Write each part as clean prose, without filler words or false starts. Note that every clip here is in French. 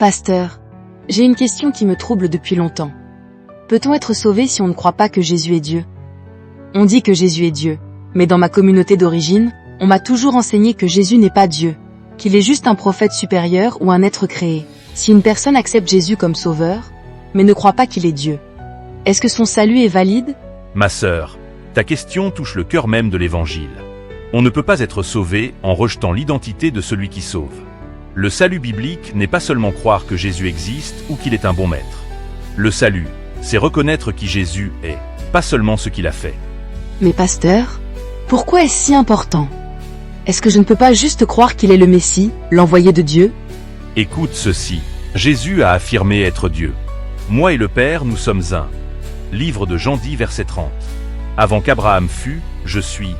Pasteur, j'ai une question qui me trouble depuis longtemps. Peut-on être sauvé si on ne croit pas que Jésus est Dieu? On dit que Jésus est Dieu, mais dans ma communauté d'origine, on m'a toujours enseigné que Jésus n'est pas Dieu, qu'il est juste un prophète supérieur ou un être créé. Si une personne accepte Jésus comme sauveur, mais ne croit pas qu'il est Dieu, est-ce que son salut est valide? Ma sœur, ta question touche le cœur même de l'Évangile. On ne peut pas être sauvé en rejetant l'identité de celui qui sauve. Le salut biblique n'est pas seulement croire que Jésus existe ou qu'il est un bon maître. Le salut, c'est reconnaître qui Jésus est, pas seulement ce qu'il a fait. Mais pasteur, pourquoi est-ce si important? Est-ce que je ne peux pas juste croire qu'il est le Messie, l'envoyé de Dieu? Écoute ceci, Jésus a affirmé être Dieu. Moi et le Père, nous sommes un. Livre de Jean 10, verset 30. Avant qu'Abraham fût, je suis.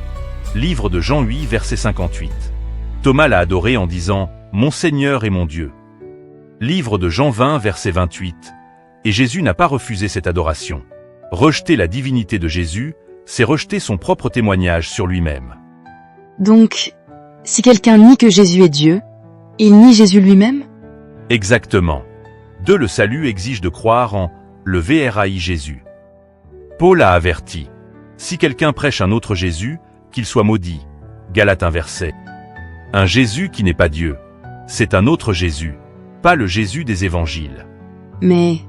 Livre de Jean 8, verset 58. Thomas l'a adoré en disant « Mon Seigneur et mon Dieu ». Livre de Jean 20, verset 28. Et Jésus n'a pas refusé cette adoration. Rejeter la divinité de Jésus, c'est rejeter son propre témoignage sur lui-même. Donc, si quelqu'un nie que Jésus est Dieu, il nie Jésus lui-même? Exactement. Le salut exige de croire en le vrai Jésus. Paul a averti. Si quelqu'un prêche un autre Jésus, qu'il soit maudit. Galates 1 verset. Un Jésus qui n'est pas Dieu. C'est un autre Jésus, pas le Jésus des évangiles. Mais,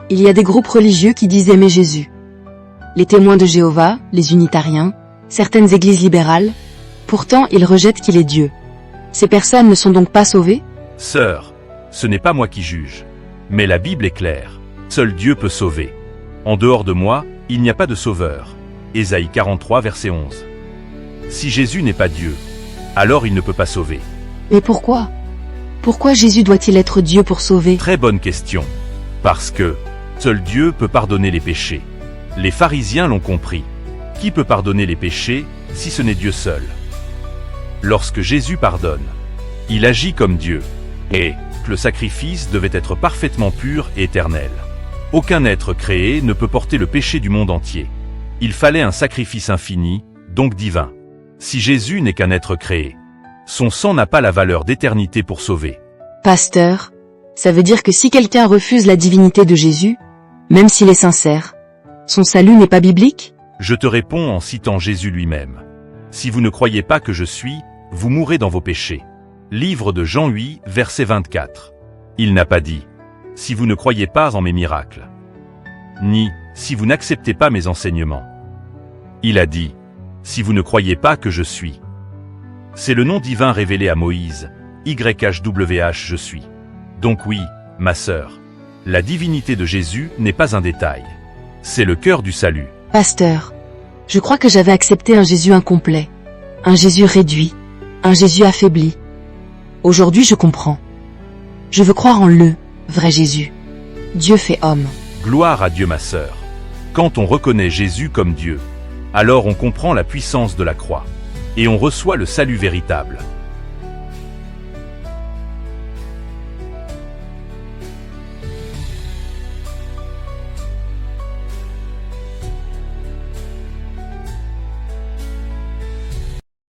il y a des groupes religieux qui disent aimer Jésus. Les témoins de Jéhovah, les unitariens, certaines églises libérales, pourtant ils rejettent qu'il est Dieu. Ces personnes ne sont donc pas sauvées? Sœur, ce n'est pas moi qui juge. Mais la Bible est claire. Seul Dieu peut sauver. En dehors de moi, il n'y a pas de sauveur. Ésaïe 43 verset 11. Si Jésus n'est pas Dieu, alors il ne peut pas sauver. Mais pourquoi? Pourquoi Jésus doit-il être Dieu pour sauver? Très bonne question. Parce que seul Dieu peut pardonner les péchés. Les pharisiens l'ont compris. Qui peut pardonner les péchés si ce n'est Dieu seul? Lorsque Jésus pardonne, il agit comme Dieu. Et le sacrifice devait être parfaitement pur et éternel. Aucun être créé ne peut porter le péché du monde entier. Il fallait un sacrifice infini, donc divin. Si Jésus n'est qu'un être créé, son sang n'a pas la valeur d'éternité pour sauver. Pasteur, ça veut dire que si quelqu'un refuse la divinité de Jésus, même s'il est sincère, son salut n'est pas biblique? Je te réponds en citant Jésus lui-même. Si vous ne croyez pas que je suis, vous mourrez dans vos péchés. Livre de Jean 8, verset 24. Il n'a pas dit « Si vous ne croyez pas en mes miracles », ni « Si vous n'acceptez pas mes enseignements ». Il a dit « Si vous ne croyez pas que je suis ». C'est le nom divin révélé à Moïse, YHWH je suis. Donc oui, ma sœur, la divinité de Jésus n'est pas un détail. C'est le cœur du salut. Pasteur, je crois que j'avais accepté un Jésus incomplet, un Jésus réduit, un Jésus affaibli. Aujourd'hui je comprends. Je veux croire en le vrai Jésus. Dieu fait homme. Gloire à Dieu ma sœur. Quand on reconnaît Jésus comme Dieu, alors on comprend la puissance de la croix. Et on reçoit le salut véritable.